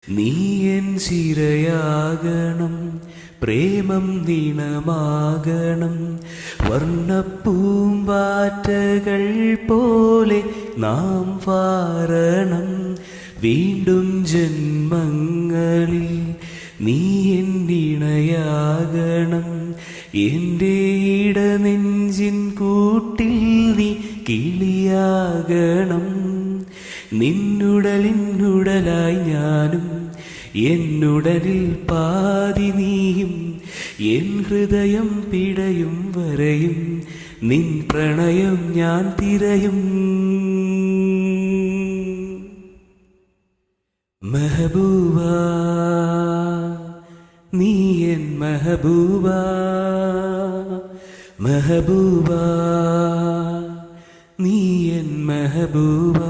നീ എൻ ശിരയാകണം, പ്രേമം നീണമാകണം, വർണ്ണപ്പൂമ്പാറ്റകൾ പോലെ നാം വാരണം. വീണ്ടും ജന്മങ്ങളിൽ നീ എന്നിണയാകണം, എൻ്റെ ഇടനെഞ്ചിൻ കൂട്ടിൽ നീ കിളിയാകണം. നിന്നുടലിനുടലായി ഞാനും, എന്നുടലിൽ പാതി നീയും, എൻ ഹൃദയം പിടയും വരെയും നിൻ പ്രണയം ഞാൻ തിരയും. മെഹബൂബ, നീ എൻ മെഹബൂബ, മെഹബൂബ, നീ എൻ മെഹബൂബ.